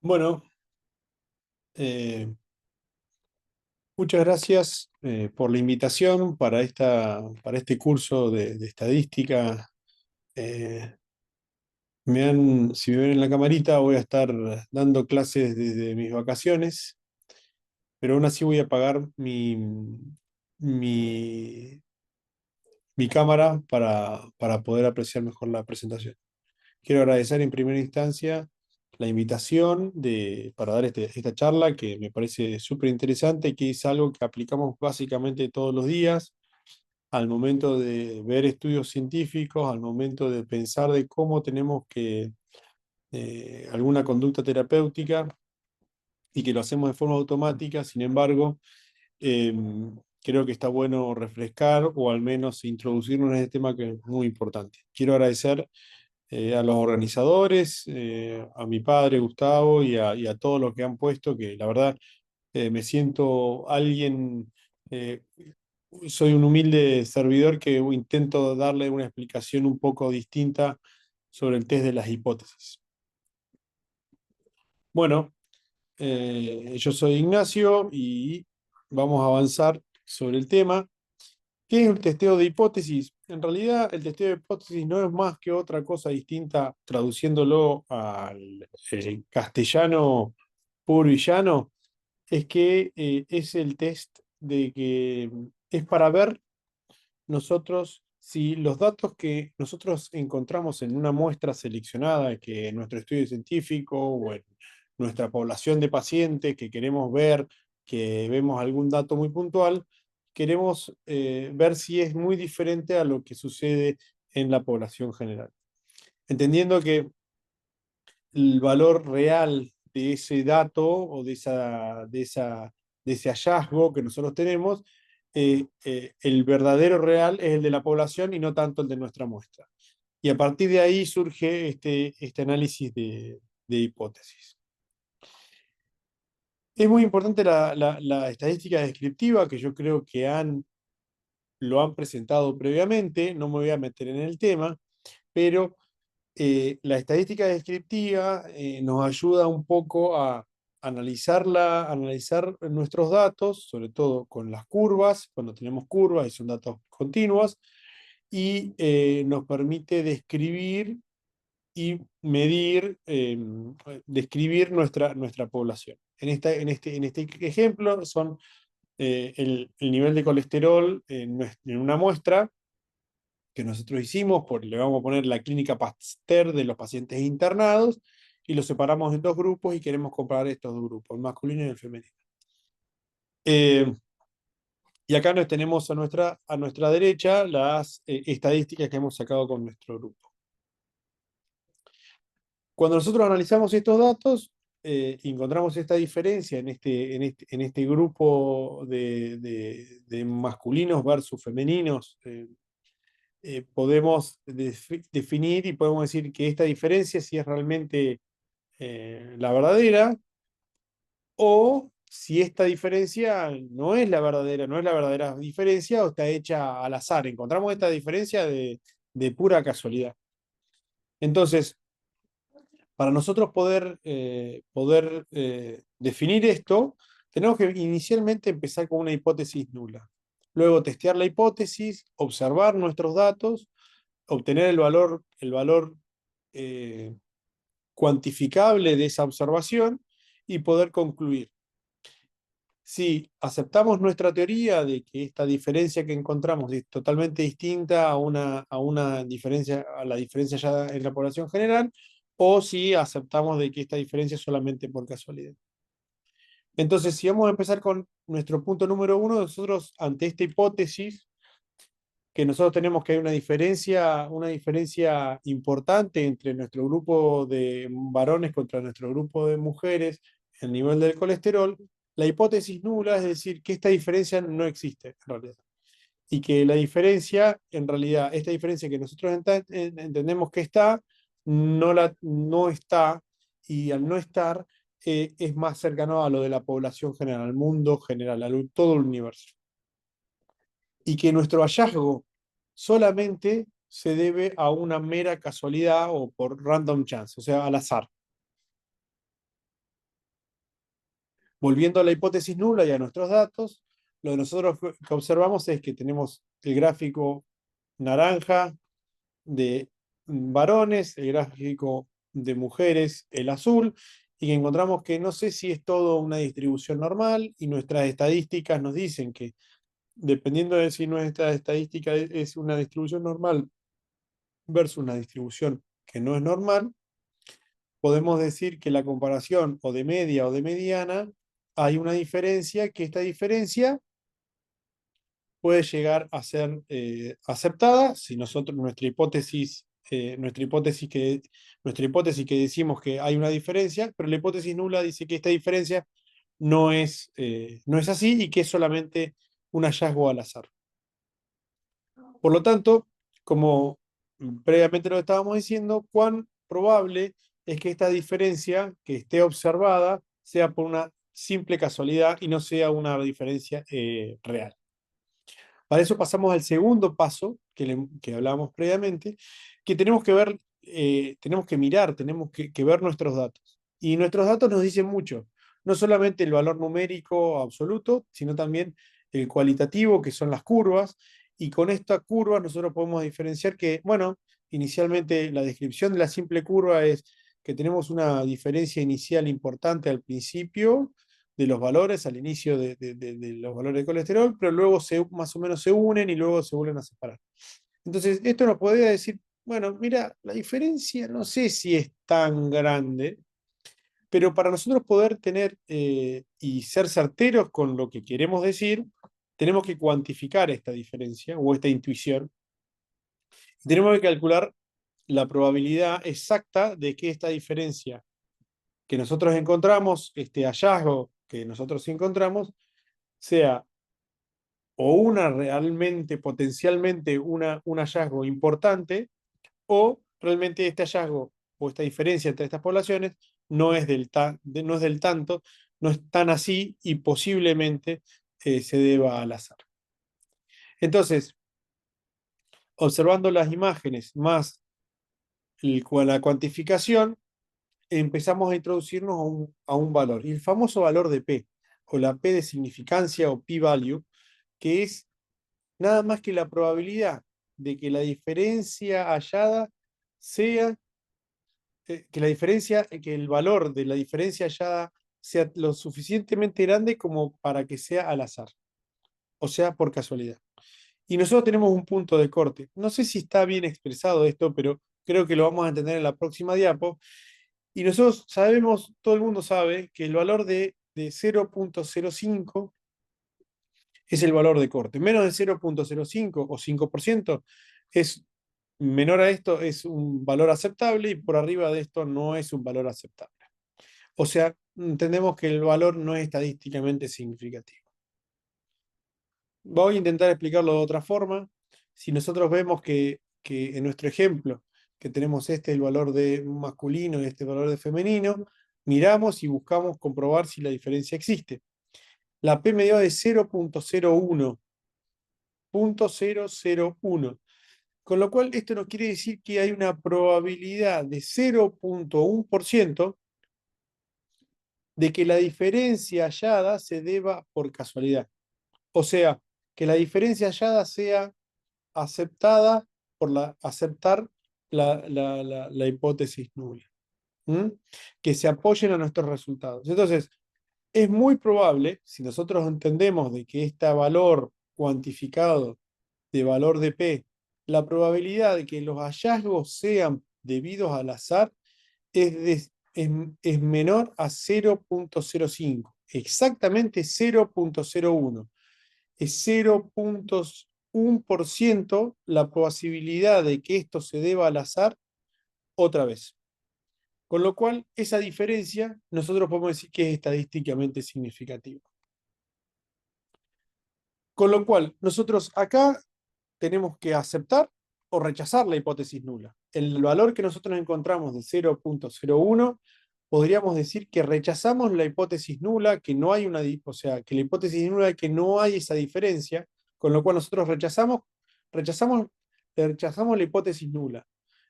Bueno, eh, muchas gracias por la invitación para este curso de estadística. Eh, si me ven en la camarita, voy a estar dando clases desde mis vacaciones, pero aún así voy a apagar mi, mi cámara para poder apreciar mejor la presentación. Quiero agradecer en primera instancia la invitación para dar esta charla que me parece súper interesante, que es algo que aplicamos básicamente todos los días al momento de ver estudios científicos, al momento de pensar de cómo tenemos alguna conducta terapéutica y que lo hacemos de forma automática. Sin embargo, eh, creo que está bueno refrescar o al menos introducirnos en este tema que es muy importante. Quiero agradecer a los organizadores, a mi padre Gustavo y a todos los que han puesto, que la verdad me siento alguien, soy un humilde servidor que intento darle una explicación un poco distinta sobre el test de las hipótesis. Bueno, yo soy Ignacio y vamos a avanzar sobre el tema. ¿Qué es el testeo de hipótesis? En realidad, el testeo de hipótesis no es más que otra cosa distinta, traduciéndolo al castellano puro y llano, es que es el test de que es para ver nosotros si los datos que nosotros encontramos en una muestra seleccionada, que en nuestro estudio científico o en nuestra población de pacientes que queremos ver, que vemos algún dato muy puntual, queremos ver si es muy diferente a lo que sucede en la población general. Entendiendo que el valor real de ese dato o de ese hallazgo que nosotros tenemos, el verdadero real es el de la población y no tanto el de nuestra muestra. Y a partir de ahí surge este análisis de hipótesis. Es muy importante la estadística descriptiva, que yo creo que lo han presentado previamente, no me voy a meter en el tema, pero la estadística descriptiva nos ayuda un poco a analizar nuestros datos, sobre todo con las curvas, cuando tenemos curvas y son datos continuos, y nos permite describir y medir, describir nuestra población. En este ejemplo son el nivel de colesterol en una muestra que nosotros hicimos, le vamos a poner la clínica Pasteur de los pacientes internados, y los separamos en dos grupos y queremos comparar estos dos grupos, el masculino y el femenino. Eh, y acá nos tenemos a nuestra derecha las estadísticas que hemos sacado con nuestro grupo. Cuando nosotros analizamos estos datos, encontramos esta diferencia en este grupo de masculinos versus femeninos. Podemos definir y podemos decir que esta diferencia si es realmente la verdadera, o si esta diferencia no es la verdadera, no es la verdadera diferencia o está hecha al azar. Encontramos esta diferencia de pura casualidad. Entonces, para nosotros poder definir esto, tenemos que inicialmente empezar con una hipótesis nula. Luego testear la hipótesis, observar nuestros datos, obtener el valor eh, cuantificable de esa observación y poder concluir. Si aceptamos nuestra teoría de que esta diferencia que encontramos es totalmente distinta a una diferencia, a la diferencia ya en la población general, o si aceptamos de que esta diferencia es solamente por casualidad. Entonces, si vamos a empezar con nuestro punto número uno, nosotros ante esta hipótesis que nosotros tenemos que hay una diferencia importante entre nuestro grupo de varones contra nuestro grupo de mujeres, el nivel del colesterol, la hipótesis nula es decir que esta diferencia no existe en realidad. Y que la diferencia, en realidad, esta diferencia que nosotros entendemos que está, no está, y al no estar, es más cercano a lo de la población general, al mundo general, todo el universo. Y que nuestro hallazgo solamente se debe a una mera casualidad o por random chance, o sea, al azar. Volviendo a la hipótesis nula y a nuestros datos, lo que nosotros que observamos es que tenemos el gráfico naranja de varones, el gráfico de mujeres, el azul, y que encontramos que no sé si es todo una distribución normal, y nuestras estadísticas nos dicen que dependiendo de si nuestra estadística es una distribución normal versus una distribución que no es normal, podemos decir que la comparación o de media o de mediana, hay una diferencia, que esta diferencia puede llegar a ser aceptada si nosotros, nuestra hipótesis que decimos que hay una diferencia, pero la hipótesis nula dice que esta diferencia no es así y que es solamente un hallazgo al azar. Por lo tanto, como previamente lo estábamos diciendo, cuán probable es que esta diferencia que esté observada sea por una simple casualidad y no sea una diferencia real. Para eso pasamos al segundo paso que hablábamos previamente, que tenemos que ver, tenemos que mirar, tenemos que ver nuestros datos. Y nuestros datos nos dicen mucho, no solamente el valor numérico absoluto, sino también el cualitativo, que son las curvas. Y con esta curva nosotros podemos diferenciar que, bueno, inicialmente la descripción de la simple curva es que tenemos una diferencia inicial importante al principio de los valores al inicio de los valores de colesterol, pero luego más o menos se unen y luego se vuelven a separar. Entonces, esto nos podría decir, bueno, mira, la diferencia no sé si es tan grande, pero para nosotros poder tener y ser certeros con lo que queremos decir, tenemos que cuantificar esta diferencia o esta intuición. Tenemos que calcular la probabilidad exacta de que esta diferencia que nosotros encontramos, este hallazgo que nosotros encontramos, sea o una realmente, potencialmente, un hallazgo importante, o realmente este hallazgo o esta diferencia entre estas poblaciones no es del tanto, no es tan así y posiblemente se deba al azar. Entonces, observando las imágenes más la cuantificación, empezamos a introducirnos a un valor, y el famoso valor de P, o la P de significancia o p-value, que es nada más que la probabilidad de que la diferencia hallada sea, que la diferencia, que el valor de la diferencia hallada sea lo suficientemente grande como para que sea al azar, o sea, por casualidad. Y nosotros tenemos un punto de corte. No sé si está bien expresado esto, pero creo que lo vamos a entender en la próxima diapo. Y nosotros sabemos, todo el mundo sabe, que el valor de 0,05 es el valor de corte. Menos de 0,05 o 5% es menor a esto, es un valor aceptable, y por arriba de esto no es un valor aceptable. O sea, entendemos que el valor no es estadísticamente significativo. Voy a intentar explicarlo de otra forma. Si nosotros vemos que en nuestro ejemplo, que tenemos el valor de masculino y este valor de femenino, miramos y buscamos comprobar si la diferencia existe. La P me dio de 0,01. 0,001. Con lo cual, esto nos quiere decir que hay una probabilidad de 0,1% de que la diferencia hallada se deba por casualidad. O sea, que la diferencia hallada sea aceptada aceptar la hipótesis nula. ¿Mm? Que se apoyen a nuestros resultados. Entonces, es muy probable, si nosotros entendemos de que este valor cuantificado de valor de P, la probabilidad de que los hallazgos sean debidos al azar es menor a 0,05, exactamente 0,01. Es 0,1% la posibilidad de que esto se deba al azar otra vez. Con lo cual, esa diferencia nosotros podemos decir que es estadísticamente significativa. Con lo cual, nosotros acá tenemos que aceptar o rechazar la hipótesis nula. El valor que nosotros encontramos de 0,01, podríamos decir que rechazamos la hipótesis nula, que no hay o sea, que la hipótesis nula es que no hay esa diferencia, con lo cual nosotros rechazamos, rechazamos la hipótesis nula.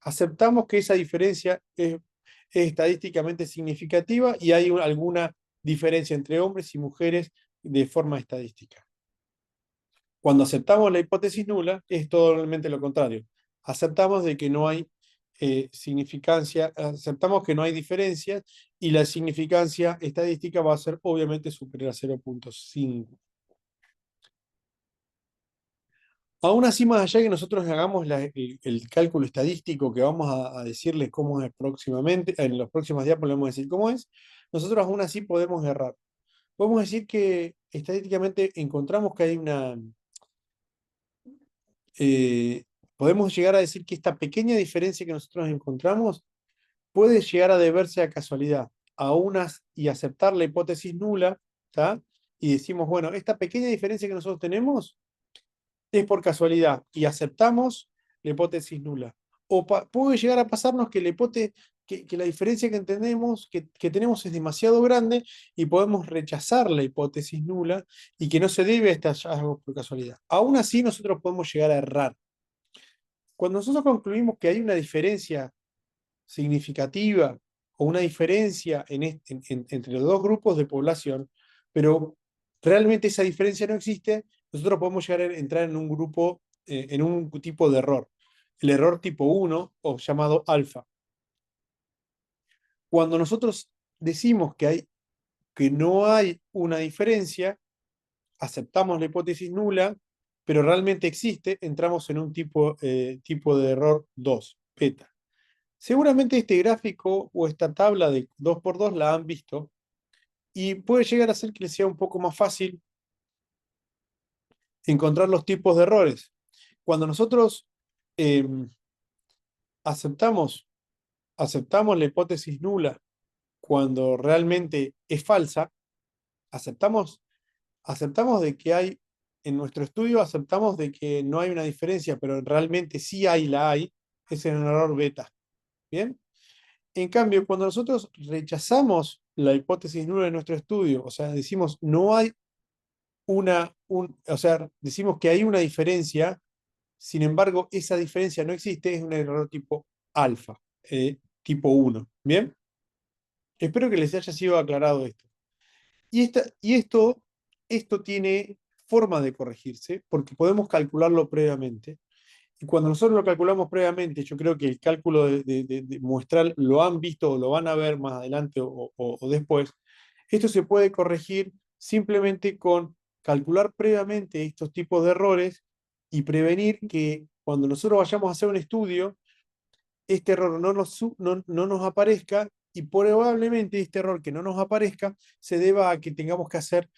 Aceptamos que esa diferencia es estadísticamente significativa y hay alguna diferencia entre hombres y mujeres de forma estadística. Cuando aceptamos la hipótesis nula, es totalmente lo contrario. Aceptamos de que no hay significancia, aceptamos que no hay diferencias y la significancia estadística va a ser obviamente superior a 0.5. Aún así, más allá de que nosotros hagamos el cálculo estadístico que vamos a decirles cómo es próximamente, en los próximos días podemos decir cómo es, nosotros aún así podemos errar. Podemos decir que estadísticamente encontramos que hay eh, podemos llegar a decir que esta pequeña diferencia que nosotros encontramos puede llegar a deberse a casualidad, y aceptar la hipótesis nula, ¿tá? Y decimos, bueno, esta pequeña diferencia que nosotros tenemos es por casualidad y aceptamos la hipótesis nula. O puede llegar a pasarnos que que la diferencia que entendemos, que tenemos es demasiado grande y podemos rechazar la hipótesis nula y que no se debe a este hallazgo por casualidad. Aún así, nosotros podemos llegar a errar. Cuando nosotros concluimos que hay una diferencia significativa o una diferencia entre los dos grupos de población, pero realmente esa diferencia no existe, nosotros podemos llegar a entrar en un grupo, en un tipo de error. El error tipo 1 o llamado alfa. Cuando nosotros decimos que no hay una diferencia, aceptamos la hipótesis nula, pero realmente existe, entramos en un tipo de error 2, beta. Seguramente este gráfico o esta tabla de 2×2 la han visto y puede llegar a ser que les sea un poco más fácil encontrar los tipos de errores. Cuando nosotros eh, aceptamos, aceptamos la hipótesis nula cuando realmente es falsa, aceptamos, aceptamos de que hay, en nuestro estudio aceptamos de que no hay una diferencia, pero realmente sí la hay, es en un error beta. ¿Bien? En cambio, cuando nosotros rechazamos la hipótesis nula de nuestro estudio, o sea, decimos no hay o sea, decimos que hay una diferencia, sin embargo, esa diferencia no existe, es un error tipo alfa, tipo 1. ¿Bien? Espero que les haya sido aclarado esto. Esto tiene forma de corregirse porque podemos calcularlo previamente. Y cuando nosotros lo calculamos previamente, yo creo que el cálculo de muestral lo han visto o lo van a ver más adelante o después. Esto se puede corregir simplemente con calcular previamente estos tipos de errores y prevenir que cuando nosotros vayamos a hacer un estudio, este error no nos aparezca y probablemente este error que no nos aparezca se deba a que tengamos que hacer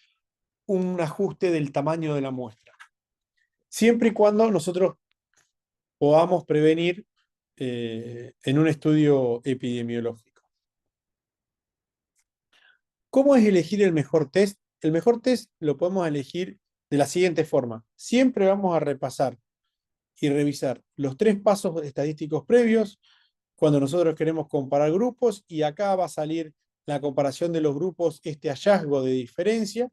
un ajuste del tamaño de la muestra. Siempre y cuando nosotros podamos prevenir en un estudio epidemiológico. ¿Cómo es elegir el mejor test? El mejor test lo podemos elegir de la siguiente forma. Siempre vamos a repasar y revisar los 3 pasos estadísticos previos cuando nosotros queremos comparar grupos y acá va a salir la comparación de los grupos, este hallazgo de diferencia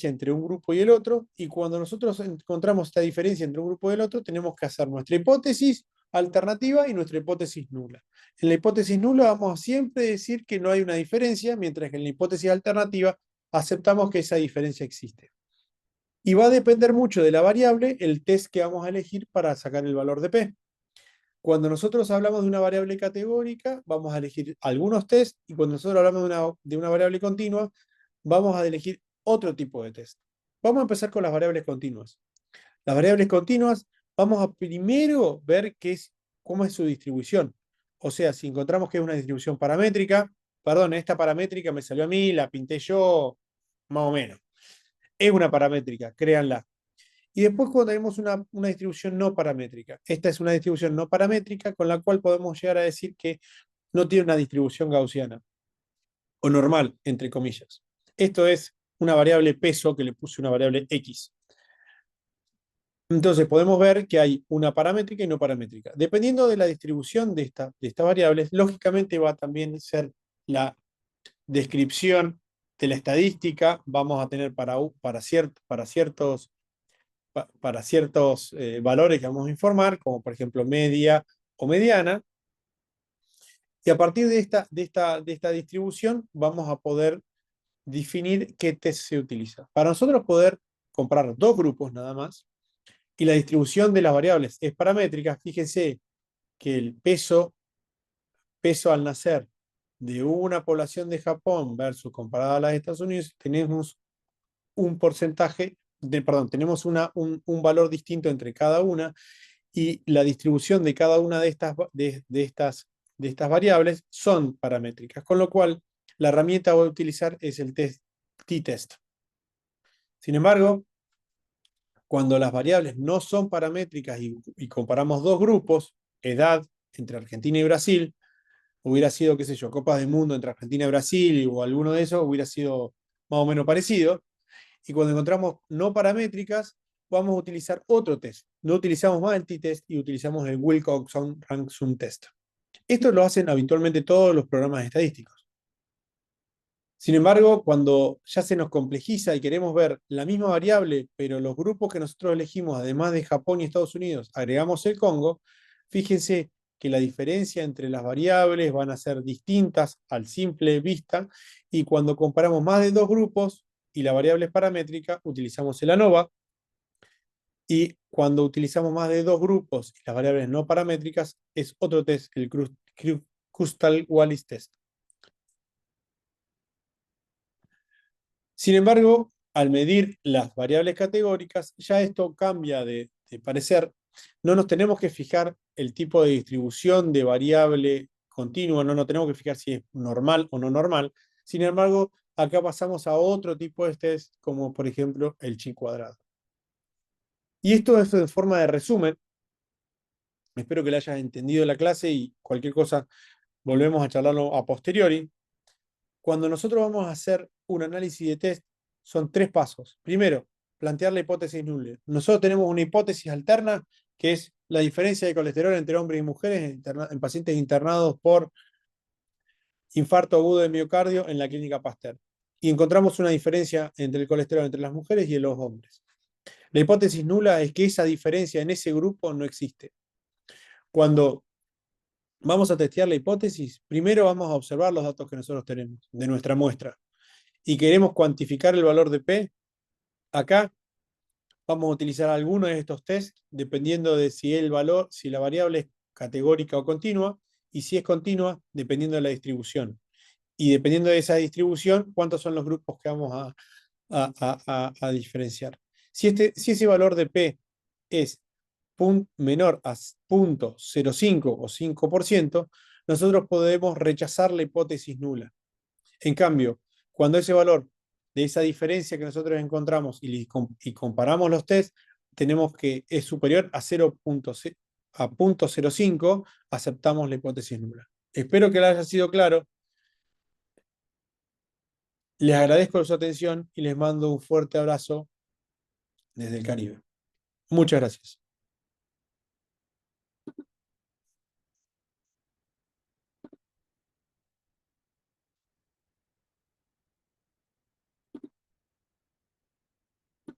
entre un grupo y el otro, y cuando nosotros encontramos esta diferencia entre un grupo y el otro, tenemos que hacer nuestra hipótesis alternativa y nuestra hipótesis nula. En la hipótesis nula vamos a siempre decir que no hay una diferencia, mientras que en la hipótesis alternativa aceptamos que esa diferencia existe. Y va a depender mucho de la variable el test que vamos a elegir para sacar el valor de P. Cuando nosotros hablamos de una variable categórica, vamos a elegir algunos tests, y cuando nosotros hablamos de una variable continua, vamos a elegir otro tipo de test. Vamos a empezar con las variables continuas. Las variables continuas, vamos a primero ver cómo es su distribución. O sea, si encontramos que es una distribución paramétrica, perdón, esta paramétrica me salió a mí, la pinté yo, más o menos. Es una paramétrica, créanla. Y después cuando tenemos una distribución no paramétrica. Esta es una distribución no paramétrica con la cual podemos llegar a decir que no tiene una distribución gaussiana o normal, entre comillas. Esto es una variable peso que le puse una variable X. Entonces podemos ver que hay una paramétrica y no paramétrica. Dependiendo de la distribución de estas variables, lógicamente va a también ser la descripción de la estadística. Vamos a tener para ciertos valores que vamos a informar, como por ejemplo media o mediana. Y a partir de esta distribución vamos a poder definir qué test se utiliza. Para nosotros poder comparar dos grupos nada más, y la distribución de las variables es paramétrica, fíjense que el peso al nacer de una población de Japón versus comparada a la de Estados Unidos, tenemos un porcentaje, perdón, tenemos un valor distinto entre cada una, y la distribución de cada una de estas variables son paramétricas, con lo cual la herramienta que voy a utilizar es el t-test. Sin embargo, cuando las variables no son paramétricas y comparamos dos grupos, edad entre Argentina y Brasil, hubiera sido, qué sé yo, Copas del Mundo entre Argentina y Brasil o alguno de esos hubiera sido más o menos parecido. Y cuando encontramos no paramétricas, vamos a utilizar otro test. No utilizamos más el t-test y utilizamos el Wilcoxon Rank Sum Test. Esto lo hacen habitualmente todos los programas estadísticos. Sin embargo, cuando ya se nos complejiza y queremos ver la misma variable, pero los grupos que nosotros elegimos, además de Japón y Estados Unidos, agregamos el Congo, fíjense que la diferencia entre las variables van a ser distintas al simple vista, y cuando comparamos más de dos grupos y la variable es paramétrica, utilizamos el ANOVA, y cuando utilizamos más de dos grupos y las variables no paramétricas, es otro test, el Krustal-Wallis Test. Sin embargo, al medir las variables categóricas, ya esto cambia de parecer. No nos tenemos que fijar el tipo de distribución de variable continua, no nos tenemos que fijar si es normal o no normal. Sin embargo, acá pasamos a otro tipo de test, como por ejemplo el chi cuadrado. Y esto es en forma de resumen. Espero que le hayas entendido la clase y cualquier cosa volvemos a charlarlo a posteriori. Cuando nosotros vamos a hacer un análisis de test, son tres pasos. Primero, plantear la hipótesis nulla. Nosotros tenemos una hipótesis alterna, que es la diferencia de colesterol entre hombres y mujeres en pacientes internados por infarto agudo de miocardio en la clínica Pasteur. Y encontramos una diferencia entre el colesterol entre las mujeres y los hombres. La hipótesis nula es que esa diferencia en ese grupo no existe. Cuando vamos a testear la hipótesis, primero vamos a observar los datos que nosotros tenemos de nuestra muestra y queremos cuantificar el valor de P. Acá vamos a utilizar alguno de estos tests dependiendo de si el valor, si la variable es categórica o continua, y si es continua, dependiendo de la distribución. Y dependiendo de esa distribución, cuántos son los grupos que vamos a diferenciar. Si ese valor de P es menor a 0,05 o 5%, nosotros podemos rechazar la hipótesis nula. En cambio, cuando ese valor de esa diferencia que nosotros encontramos y comparamos los tests, tenemos que es superior a 0,05, aceptamos la hipótesis nula. Espero que les haya sido claro. Les agradezco su atención y les mando un fuerte abrazo desde el Caribe. Muchas gracias.